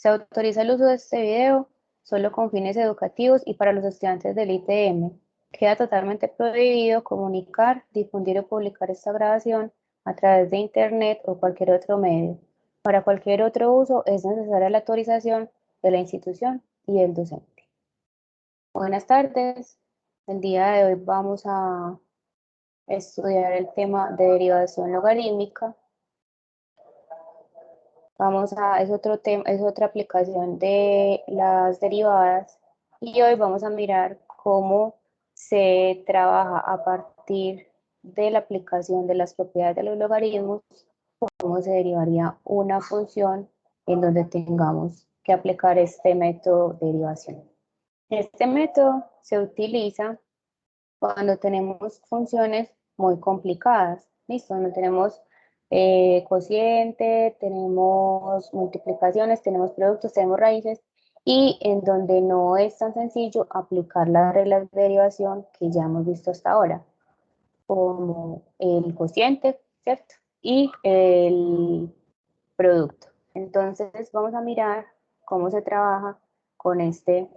Se autoriza el uso de este video solo con fines educativos y para los estudiantes del ITM. Queda totalmente prohibido comunicar, difundir o publicar esta grabación a través de Internet o cualquier otro medio. Para cualquier otro uso es necesaria la autorización de la institución y del docente. Buenas tardes. El día de hoy vamos a estudiar el tema de derivación logarítmica. Es otro tema, es otra aplicación de las derivadas y hoy vamos a mirar cómo se trabaja a partir de la aplicación de las propiedades de los logaritmos, cómo se derivaría una función en donde tengamos que aplicar este método de derivación. Este método se utiliza cuando tenemos funciones muy complicadas, ¿listo? No tenemos cociente, tenemos multiplicaciones, tenemos productos, tenemos raíces, y en donde no es tan sencillo aplicar las reglas de derivación que ya hemos visto hasta ahora, como el cociente, ¿cierto? Y el producto. Entonces vamos a mirar cómo se trabaja con este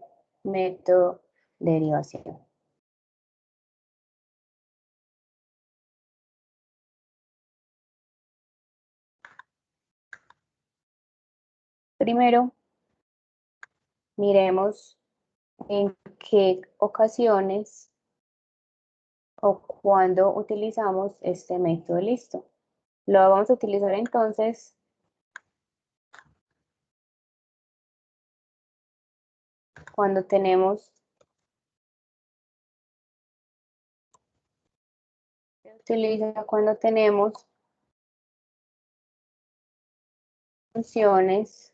método de derivación. Primero, miremos en qué ocasiones o cuándo utilizamos este método. Listo. Lo vamos a utilizar entonces cuando tenemos, funciones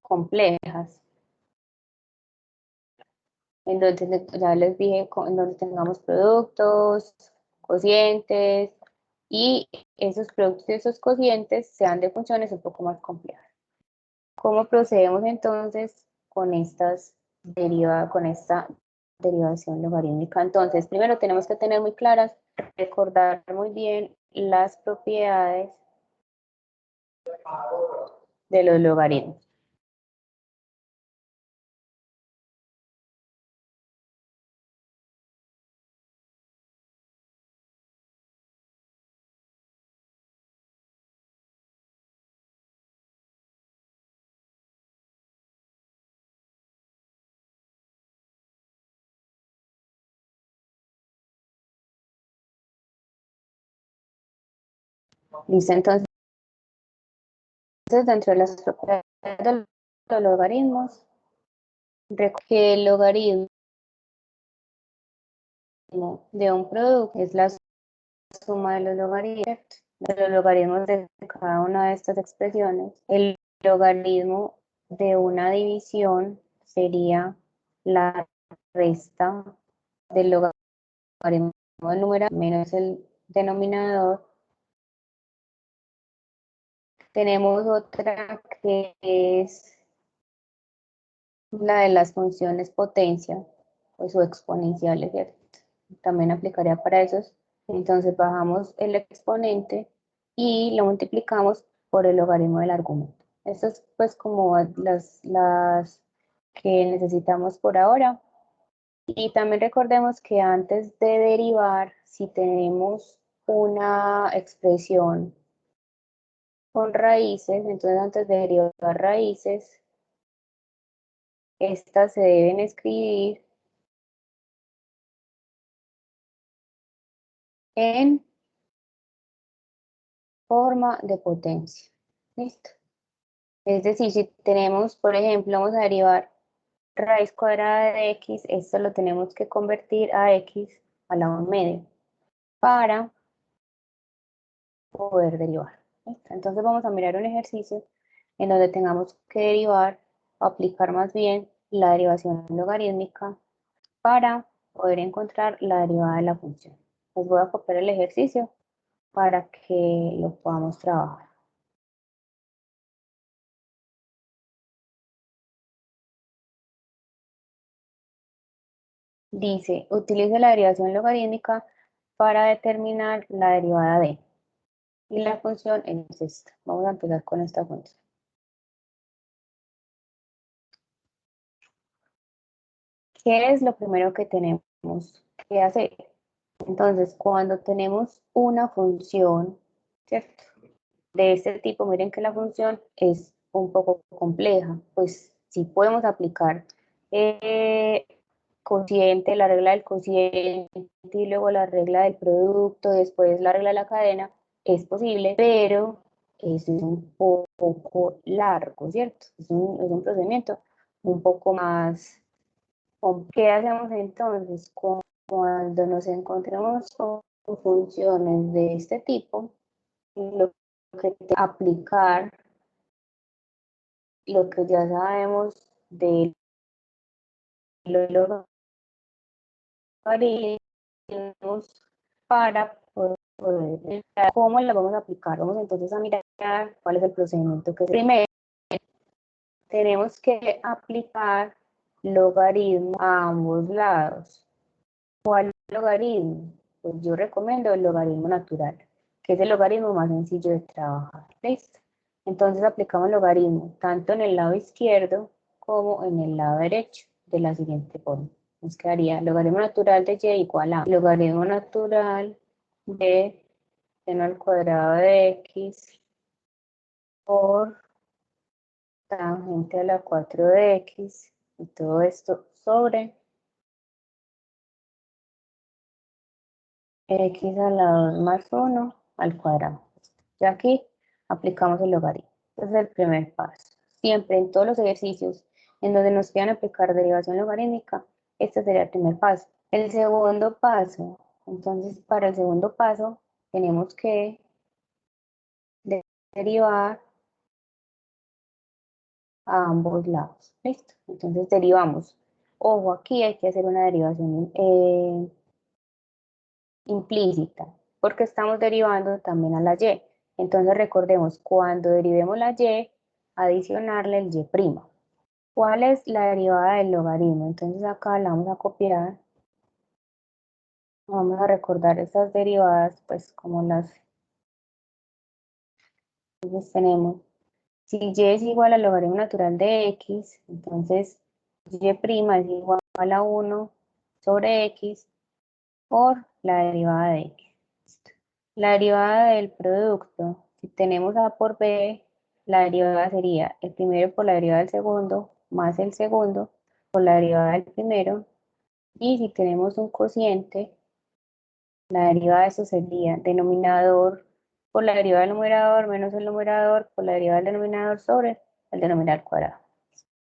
complejas. En donde ya les dije, en donde tengamos productos, cocientes, y esos productos y esos cocientes sean de funciones un poco más complejas. ¿Cómo procedemos entonces con esta derivación logarítmica? Entonces, primero tenemos que tener muy claras, recordar muy bien las propiedades de los logaritmos. Listo, entonces dentro de las propiedades de los logaritmos, que el logaritmo de un producto es la suma de los logaritmos de cada una de estas expresiones. El logaritmo de una división sería la resta del logaritmo del numerador menos el denominador. Tenemos otra que es la de las funciones potencia, pues, o exponenciales, ¿cierto? También aplicaría para esos. Entonces bajamos el exponente y lo multiplicamos por el logaritmo del argumento. Estas es pues como las que necesitamos por ahora. Y también recordemos que antes de derivar, si tenemos una expresión con raíces, entonces antes de derivar raíces, estas se deben escribir en forma de potencia. ¿Listo? Es decir, si tenemos, por ejemplo, vamos a derivar raíz cuadrada de x, esto lo tenemos que convertir a x a la 1 medio para poder derivar. ¿Listo? Entonces vamos a mirar un ejercicio en donde tengamos que derivar, o aplicar más bien la derivación logarítmica para poder encontrar la derivada de la función. Les voy a copiar el ejercicio para que lo podamos trabajar. Dice, utilice la derivación logarítmica para determinar la derivada de. Y la función es esta. Vamos a empezar con esta función. ¿Qué es lo primero que tenemos que hacer? Entonces, cuando tenemos una función, ¿cierto? De este tipo, miren que la función es un poco compleja, pues si podemos aplicar eh, cociente, la regla del cociente y luego la regla del producto, después la regla de la cadena, es posible, pero es un poco largo, ¿cierto? Es un procedimiento un poco más. ¿Qué hacemos entonces cuando nos encontramos con funciones de este tipo? Lo que aplicar lo que ya sabemos de los logaritmos para poder ver cómo la vamos a aplicar. Vamos entonces a mirar cuál es el procedimiento que primero tenemos que aplicar logaritmo a ambos lados. ¿Cuál logaritmo? Pues yo recomiendo el logaritmo natural, que es el logaritmo más sencillo de trabajar. ¿Listo? Entonces aplicamos logaritmo tanto en el lado izquierdo como en el lado derecho de la siguiente forma. Nos quedaría logaritmo natural de y igual a logaritmo natural de seno al cuadrado de x por tangente a la 4 de x y todo esto sobre x a la 2 más 1 al cuadrado. Ya aquí aplicamos el logaritmo. Este es el primer paso. Siempre en todos los ejercicios en donde nos quieran aplicar derivación logarítmica, este sería el primer paso. El segundo paso, entonces para el segundo paso tenemos que derivar a ambos lados. ¿Listo? Entonces derivamos. Ojo, aquí hay que hacer una derivación implícita, porque estamos derivando también a la y. Entonces recordemos, cuando derivemos la y, adicionarle el y'. ¿Cuál es la derivada del logaritmo? Entonces acá la vamos a copiar. Vamos a recordar estas derivadas, pues como las entonces tenemos. Si y es igual al logaritmo natural de x, entonces y' es igual a 1 sobre x por la derivada de x. La derivada del producto, si tenemos a por b, la derivada sería el primero por la derivada del segundo, más el segundo por la derivada del primero, y si tenemos un cociente, la derivada de eso sería denominador por la derivada del numerador menos el numerador por la derivada del denominador sobre el denominador cuadrado.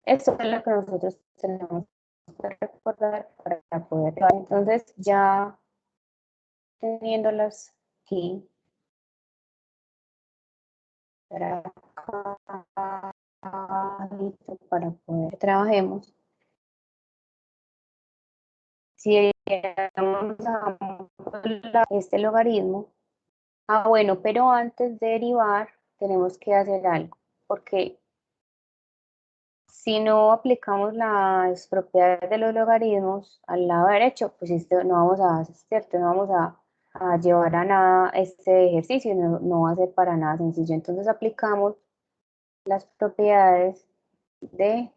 Esto es lo que nosotros tenemos que recordar para poder. Entonces, ya teniéndolas aquí, para para poder trabajemos. Si vamos a este logaritmo, bueno, pero antes de derivar tenemos que hacer algo, porque si no aplicamos las propiedades de los logaritmos al lado derecho, pues esto no vamos a hacer, ¿cierto? No vamos a llevar a nada este ejercicio, no va a ser para nada sencillo. Entonces aplicamos las propiedades de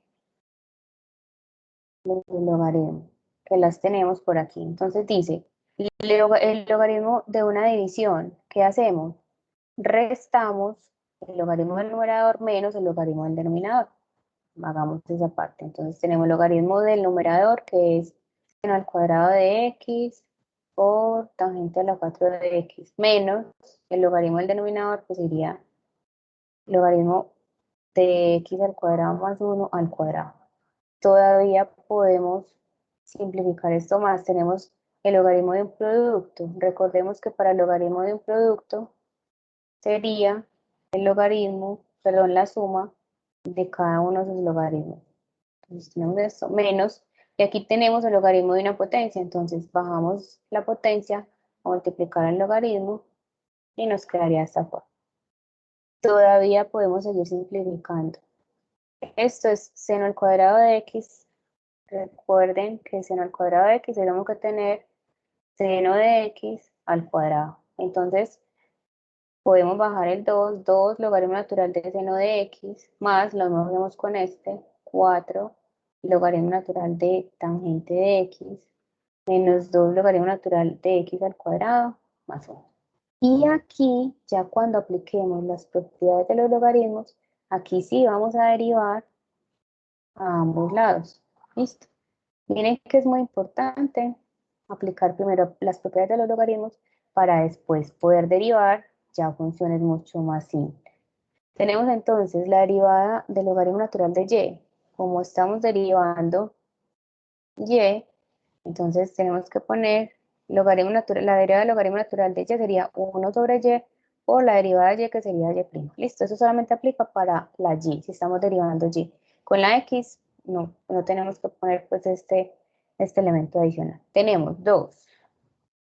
los logaritmos, que las tenemos por aquí. Entonces dice, el logaritmo de una división, ¿qué hacemos? Restamos el logaritmo del numerador menos el logaritmo del denominador. Hagamos esa parte. Entonces tenemos el logaritmo del numerador, que es seno al cuadrado de x por tangente a la 4 de x, menos el logaritmo del denominador, que sería logaritmo de x al cuadrado más 1 al cuadrado. Todavía podemos simplificar esto más. Tenemos el logaritmo de un producto. Recordemos que para el logaritmo de un producto sería el logaritmo, perdón, la suma de cada uno de sus logaritmos. Entonces tenemos esto, menos, y aquí tenemos el logaritmo de una potencia. Entonces bajamos la potencia a multiplicar el logaritmo y nos quedaría esta forma. Todavía podemos seguir simplificando. Esto es seno al cuadrado de x. Recuerden que seno al cuadrado de x tenemos que tener seno de x al cuadrado. Entonces, podemos bajar el 2 logaritmo natural de seno de x, más lo mismo hacemos con este, 4 logaritmo natural de tangente de x menos 2 logaritmo natural de x al cuadrado más 1. Y aquí, ya cuando apliquemos las propiedades de los logaritmos, aquí sí vamos a derivar a ambos lados. ¿Listo? Miren que es muy importante aplicar primero las propiedades de los logaritmos para después poder derivar ya funciones mucho más simples. Tenemos entonces la derivada del logaritmo natural de y. Como estamos derivando y, entonces tenemos que poner logaritmo natural, la derivada del logaritmo natural de y sería 1 sobre y, o la derivada de y que sería y'. Listo, eso solamente aplica para la y, si estamos derivando y. Con la x no tenemos que poner pues este elemento adicional. Tenemos 2.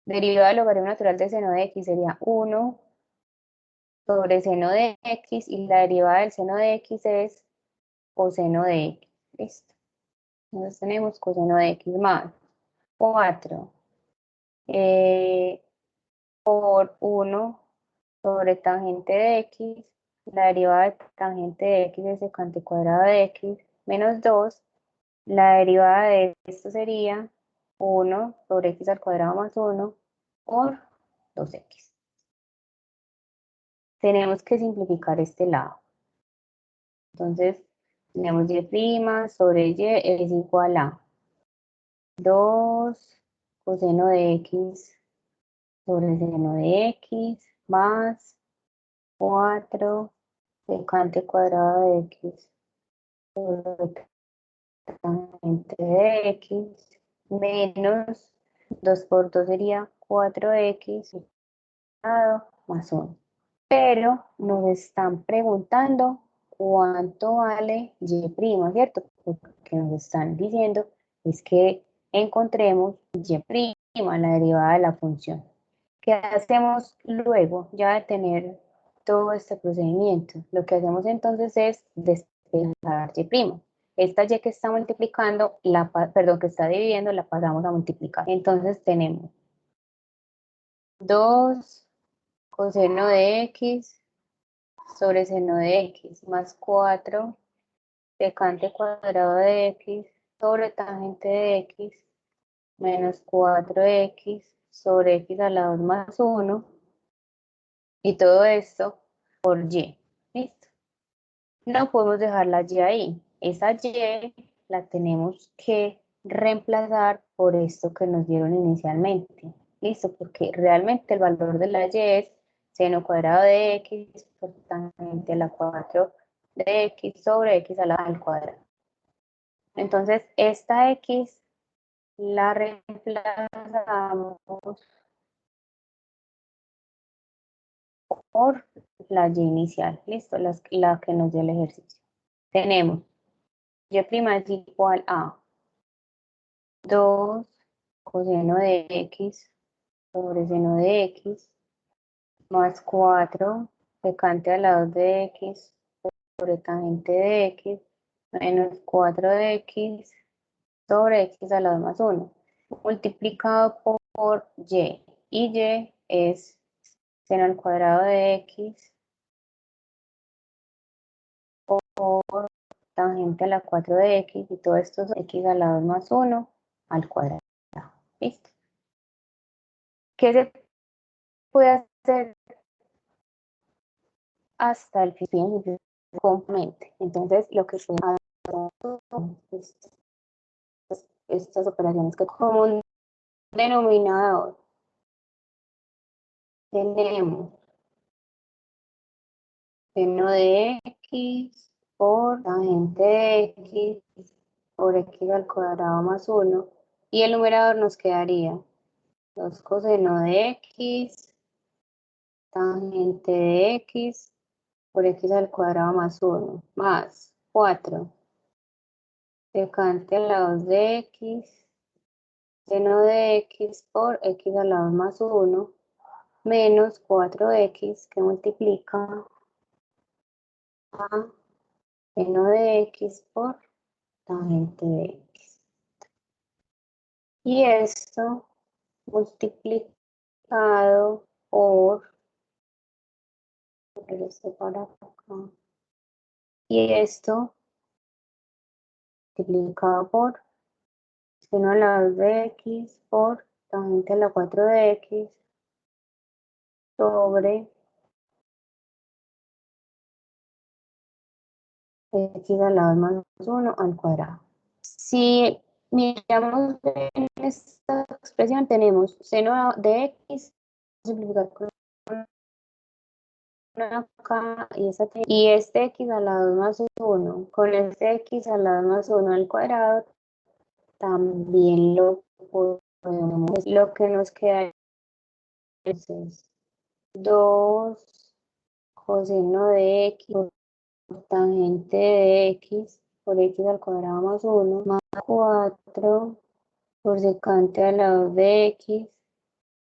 Derivada del logaritmo natural de seno de x sería 1 sobre seno de x, y la derivada del seno de x es coseno de x. Listo. Entonces tenemos coseno de x más 4 por 1 sobre tangente de x, la derivada de tangente de x es secante cuadrado de x, menos 2, la derivada de esto sería 1 sobre x al cuadrado más 1 por 2x. Tenemos que simplificar este lado. Entonces, tenemos y' sobre y es igual a 2 coseno de x sobre seno de x más 4 secante cuadrado de x sobre tangente de x menos 2 por 2 sería 4x más 1. Pero nos están preguntando cuánto vale y', ¿cierto? Porque nos están diciendo es que encontremos y', la derivada de la función. ¿Qué hacemos luego ya de tener todo este procedimiento? Lo que hacemos entonces es despejar y'. Esta y que está multiplicando, que está dividiendo, la pasamos a multiplicar. Entonces tenemos 2 coseno de x sobre seno de x más 4 secante cuadrado de x sobre tangente de x menos 4x sobre x a la 2 más 1, y todo esto por y. ¿Listo? No podemos dejar la y ahí. Esa y la tenemos que reemplazar por esto que nos dieron inicialmente. ¿Listo? Porque realmente el valor de la y es seno cuadrado de x por tangente a la 4 de x sobre x a la al cuadrado. Entonces, esta x la reemplazamos por la y inicial. ¿Listo? La que nos dio el ejercicio. Tenemos y' es igual a 2 coseno de x sobre seno de x más 4 secante a la 2 de x sobre tangente de x menos 4x sobre x a la 2 más 1 multiplicado por y. Y y es seno al cuadrado de x por tangente a la 4 de x, y todo esto es x a la 2 más 1 al cuadrado. ¿Listo? ¿Qué se puede hacer hasta el fin completamente? Entonces, lo que se hace es estas operaciones que como un denominador tenemos seno de x por tangente de x por x al cuadrado más 1, y el numerador nos quedaría 2 coseno de x tangente de x por x al cuadrado más 1 más 4 secante a la 2 de x seno de x por x a la 2 más 1 menos 4x que multiplica a seno de x por tangente de x. Y esto multiplicado por esto para acá. Y esto multiplicado por seno a la 2 de x por tangente a la 4 de x sobre x a la 2 más 1 al cuadrado. Si miramos en esta expresión, tenemos seno de x, simplificar con una acá y este x a la 2 más 1, con este x a la 2 más 1 al cuadrado, también lo podemos, lo que nos queda es 2 coseno de x por tangente de x por x al cuadrado más 1 más 4 por secante a la 2 de x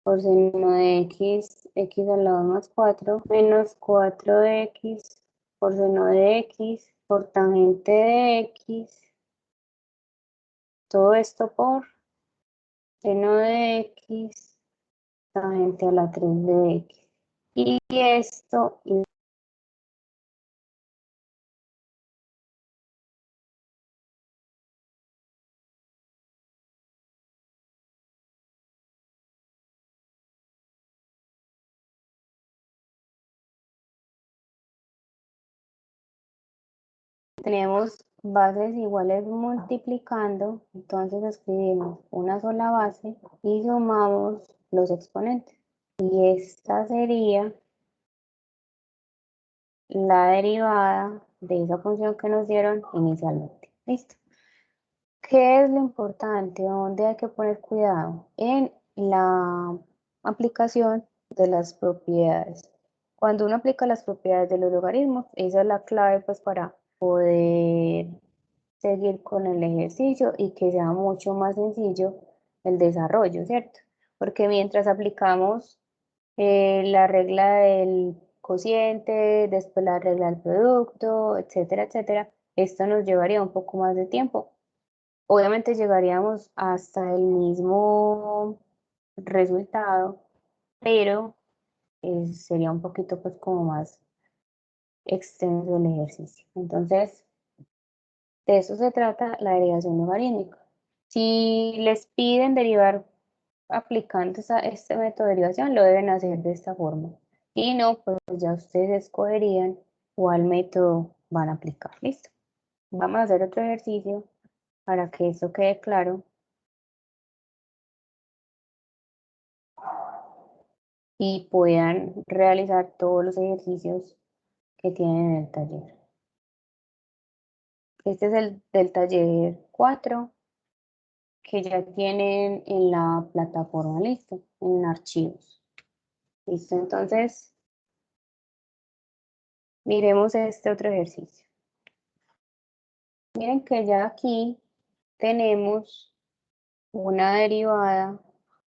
por seno de x, x a la 2 más 4 menos 4 de x por seno de x por tangente de x, todo esto por seno de x tangente a la 3 de x. Y esto tenemos bases iguales multiplicando, entonces escribimos una sola base y sumamos los exponentes. Y esta sería la derivada de esa función que nos dieron inicialmente. ¿Listo? ¿Qué es lo importante? ¿Dónde hay que poner cuidado? En la aplicación de las propiedades. Cuando uno aplica las propiedades de los logaritmos, esa es la clave pues para poder seguir con el ejercicio y que sea mucho más sencillo el desarrollo, ¿cierto? Porque mientras aplicamos la regla del cociente, después la regla del producto, etcétera, etcétera, esto nos llevaría un poco más de tiempo. Obviamente llegaríamos hasta el mismo resultado, pero sería un poquito pues como más extenso el ejercicio. Entonces, de eso se trata la derivación logarítmica. Si les piden derivar aplicando este método de derivación, lo deben hacer de esta forma. Si no, pues ya ustedes escogerían cuál método van a aplicar. ¿Listo? Vamos a hacer otro ejercicio para que esto quede claro y puedan realizar todos los ejercicios que tienen en el taller. Este es el del taller 4 que ya tienen en la plataforma, listo, en archivos. Listo, entonces miremos este otro ejercicio. Miren que ya aquí tenemos una derivada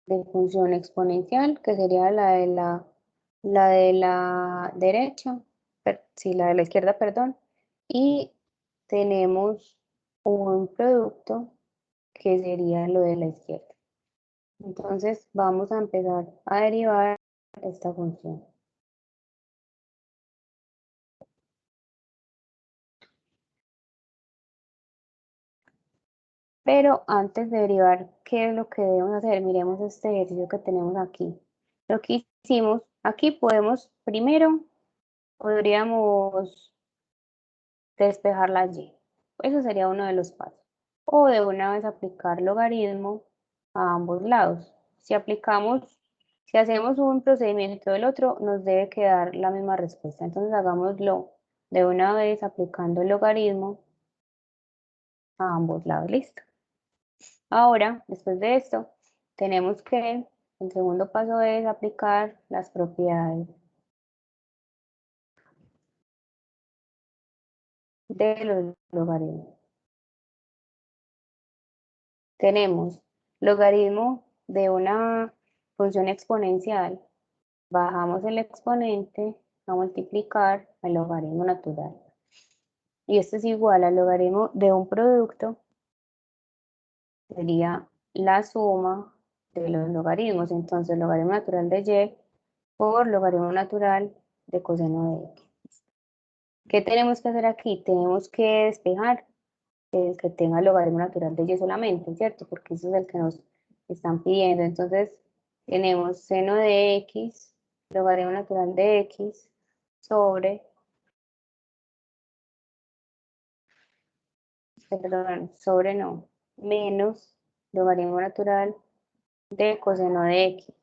de función exponencial, que sería la de la derecha, sí, la de la izquierda, perdón, y tenemos un producto que sería lo de la izquierda. Entonces vamos a empezar a derivar esta función. Pero antes de derivar, ¿qué es lo que debemos hacer? Miremos este ejercicio que tenemos aquí. Lo que hicimos, aquí primero podríamos despejar la y. Eso sería uno de los pasos. O de una vez aplicar logaritmo a ambos lados. Si hacemos un procedimiento y todo el otro, nos debe quedar la misma respuesta. Entonces hagámoslo de una vez aplicando el logaritmo a ambos lados. Listo. Ahora, después de esto, tenemos que, el segundo paso es aplicar las propiedades de los logaritmos. Tenemos logaritmo de una función exponencial. Bajamos el exponente a multiplicar el logaritmo natural. Y esto es igual al logaritmo de un producto, sería la suma de los logaritmos. Entonces, logaritmo natural de y por logaritmo natural de coseno de x. ¿Qué tenemos que hacer aquí? Tenemos que despejar el que tenga el logaritmo natural de y solamente, ¿cierto? Porque ese es el que nos están pidiendo. Entonces, tenemos seno de x, logaritmo natural de x, sobre, perdón, sobre no, menos logaritmo natural de coseno de x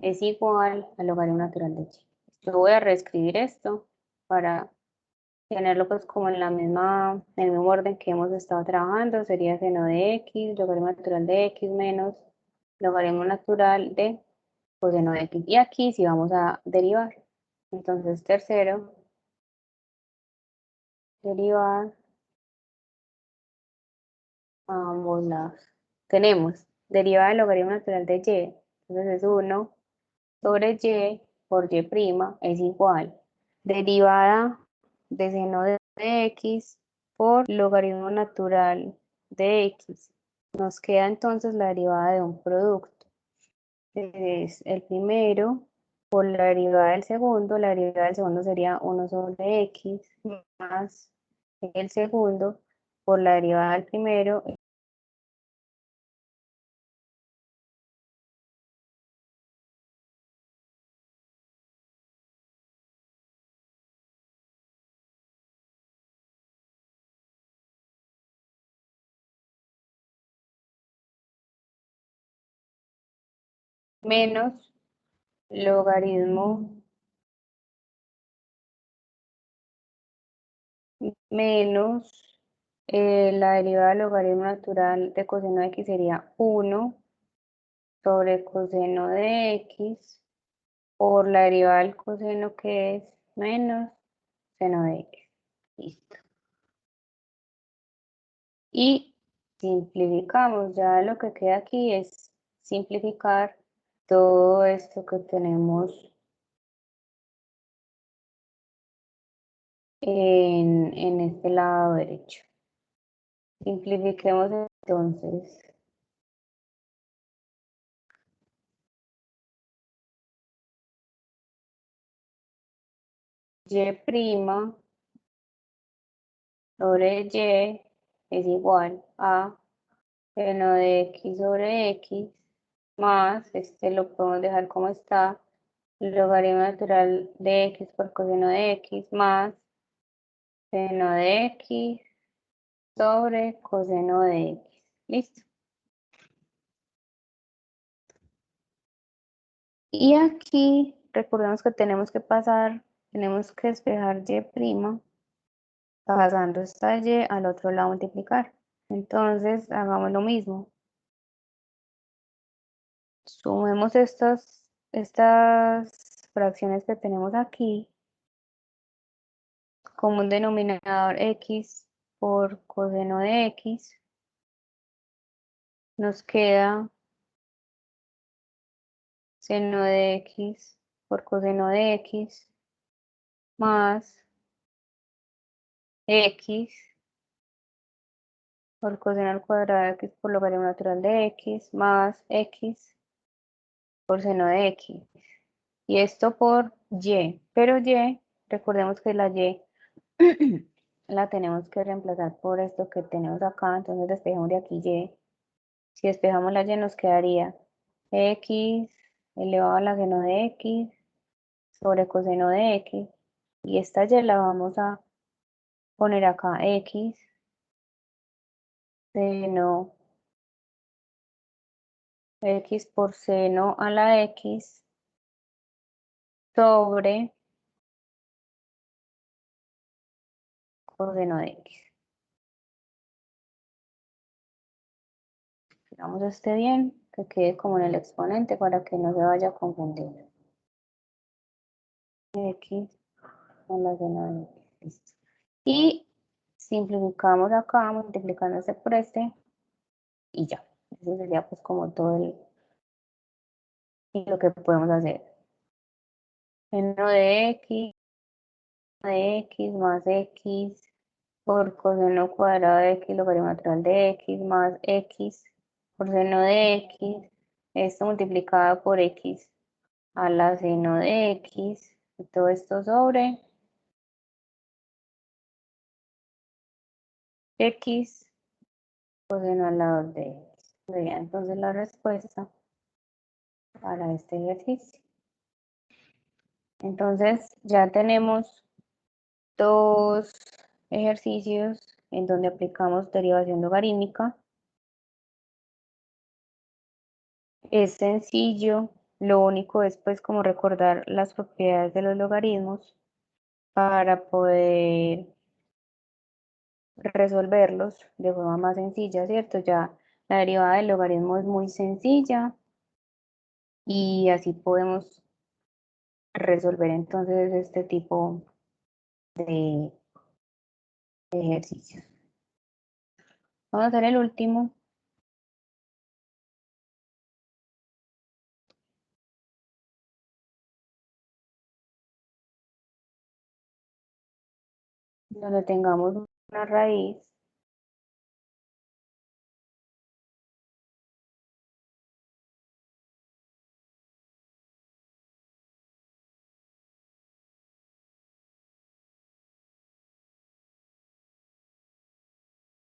es igual al logaritmo natural de y. Yo voy a reescribir esto para tenerlo pues como en en el mismo orden que hemos estado trabajando. Sería seno de x, logaritmo natural de x menos logaritmo natural de coseno de x. Y aquí sí vamos a derivar. Entonces, tercero, derivar a ambos lados. Tenemos derivada del logaritmo natural de y. Entonces es 1 sobre y por y' es igual. Derivada de seno de x por logaritmo natural de x. Nos queda entonces la derivada de un producto. Es el primero por la derivada del segundo. La derivada del segundo sería 1 sobre x más el segundo por la derivada del primero menos logaritmo menos la derivada del logaritmo natural de coseno de x sería 1 sobre coseno de x por la derivada del coseno que es menos seno de x. Listo. Y simplificamos. Ya lo que queda aquí es simplificar todo esto que tenemos en este lado derecho. Simplifiquemos entonces. Y' sobre y es igual a seno de x sobre x más, este lo podemos dejar como está, el logaritmo natural de x por coseno de x más seno de x sobre coseno de x. ¿Listo? Y aquí recordemos que tenemos que tenemos que despejar y', pasando esta y al otro lado multiplicar. Entonces, hagamos lo mismo. Sumemos estas fracciones que tenemos aquí como un denominador x por coseno de x. Nos queda seno de x por coseno de x más x por coseno al cuadrado de x por logaritmo natural de x más x por seno de x. Y esto por y, pero y, recordemos que la y la tenemos que reemplazar por esto que tenemos acá, entonces despejamos de aquí y. Si despejamos la y nos quedaría x elevado a la seno de x sobre coseno de x, y esta y la vamos a poner acá x seno x por seno a la x sobre coseno de x. Hagamos este bien, que quede como en el exponente para que no se vaya a confundir. X a la seno de x. Listo. Y simplificamos acá multiplicándose por este y ya. Eso sería pues como todo lo que podemos hacer. Seno de x más x por coseno cuadrado de x logaritmo natural de x más x por seno de x, esto multiplicado por x a la seno de x, y todo esto sobre X coseno al lado de X. Sería entonces la respuesta para este ejercicio. Entonces ya tenemos dos ejercicios en donde aplicamos derivación logarítmica. Es sencillo, lo único es pues como recordar las propiedades de los logaritmos para poder resolverlos de forma más sencilla, ¿cierto? Ya la derivada del logaritmo es muy sencilla y así podemos resolver entonces este tipo de ejercicios. Vamos a hacer el último. Donde tengamos una raíz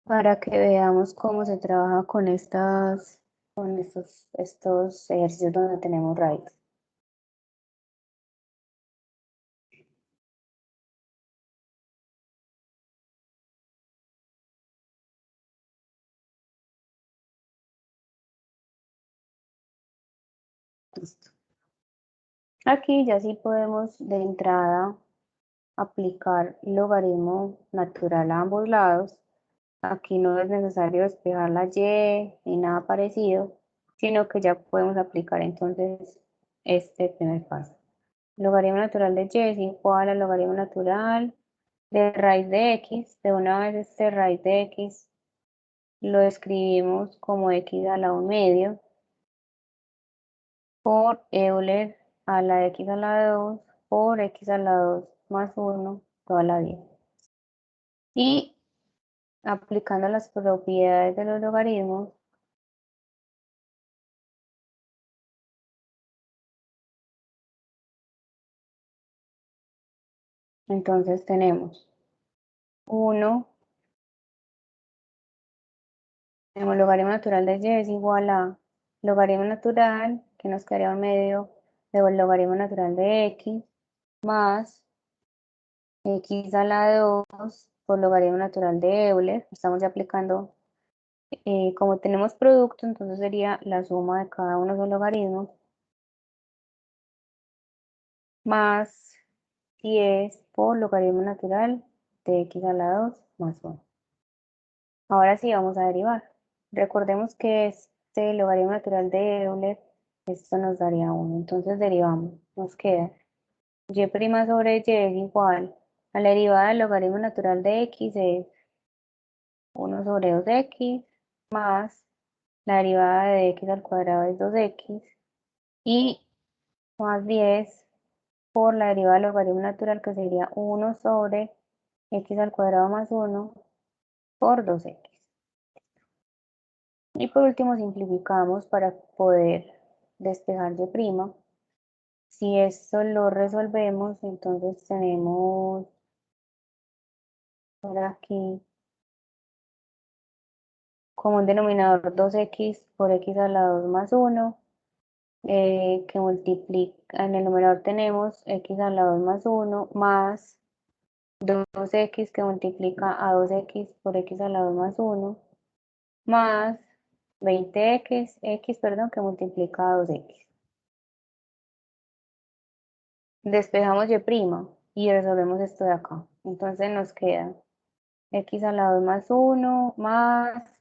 para que veamos cómo se trabaja con estos ejercicios donde tenemos raíz. Listo. Aquí ya sí podemos de entrada aplicar logaritmo natural a ambos lados. Aquí no es necesario despejar la y ni nada parecido, sino que ya podemos aplicar entonces este primer paso. Logaritmo natural de y es igual al logaritmo natural de raíz de x. De una vez este raíz de x lo escribimos como x a la 1 medio por Euler a la x a la 2 por x a la 2 más 1 toda la vida. Y aplicando las propiedades de los logaritmos, entonces tenemos 1, tenemos logaritmo natural de y es igual a logaritmo natural, que nos quedaría un medio, de logaritmo natural de x, más x a la 2 por logaritmo natural de Euler. Estamos ya aplicando, como tenemos producto, entonces sería la suma de cada uno de los logaritmos, más 10 por logaritmo natural de x a la 2 más 1. Ahora sí vamos a derivar. Recordemos que este logaritmo natural de Euler, esto nos daría 1. Entonces derivamos. Nos queda y' sobre y es igual a la derivada del logaritmo natural de x es 1 sobre 2x más la derivada de x al cuadrado es 2x y más 10 por la derivada del logaritmo natural que sería 1 sobre x al cuadrado más 1 por 2x. Y por último simplificamos para poder despejar y'. Si esto lo resolvemos, entonces tenemos por aquí como un denominador 2x por x a la 2 más 1, que multiplica, en el numerador tenemos x a la 2 más 1 más 2x que multiplica a 2x por x a la 2 más 1 más 20x, perdón, que multiplica a 2x. Despejamos y resolvemos esto de acá. Entonces nos queda x a la 2 más 1 más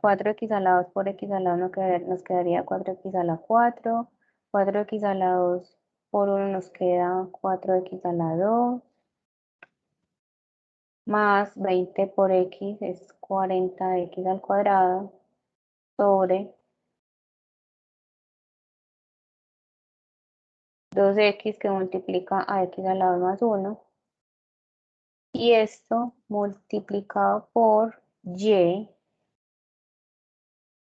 4x a la 2 por x a la 1 nos quedaría 4x a la 4. 4x a la 2 por 1 nos queda 4x a la 2 más 20 por x es 40x al cuadrado sobre 2x que multiplica a x a la 2 más 1 y esto multiplicado por y,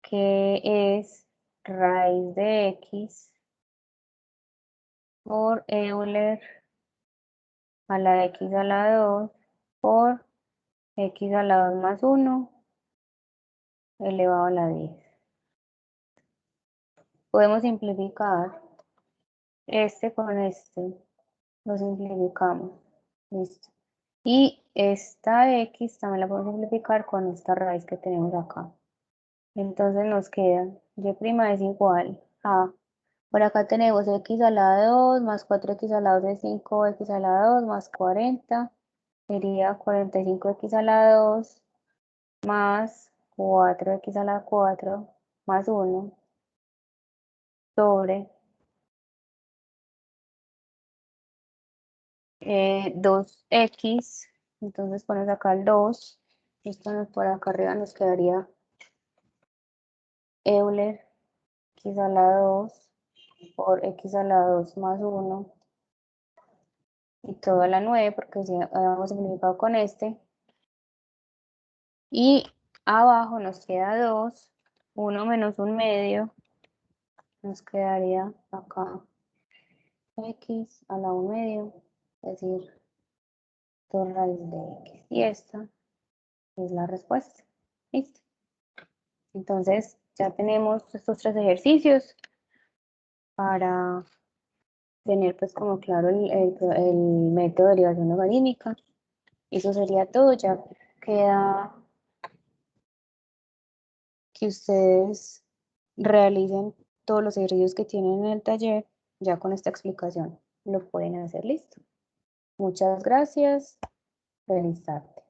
que es raíz de x por Euler a la x a la 2 por X a la 2 más 1 elevado a la 10. Podemos simplificar este con este. Lo simplificamos. Listo. Y esta X también la podemos simplificar con esta raíz que tenemos acá. Entonces nos queda y' es igual a, por acá tenemos x a la 2 más 4x a la 2 es 5x a la 2 más 40, sería 45x a la 2 más 4x a la 4 más 1 sobre 2x, entonces pones acá el 2, esto por acá arriba nos quedaría Euler x a la 2 por x a la 2 más 1 y todo a la 9 porque si habíamos simplificado con este. Y abajo nos queda 2, 1 menos 1/2, nos quedaría acá x a la 1/2, es decir, 2 raíz de x. Y esta es la respuesta. Listo. Entonces ya tenemos estos 3 ejercicios para tener pues como claro el método de derivación logarítmica. Eso sería todo, ya queda que ustedes realicen todos los ejercicios que tienen en el taller, ya con esta explicación lo pueden hacer listo. Muchas gracias. Feliz tarde.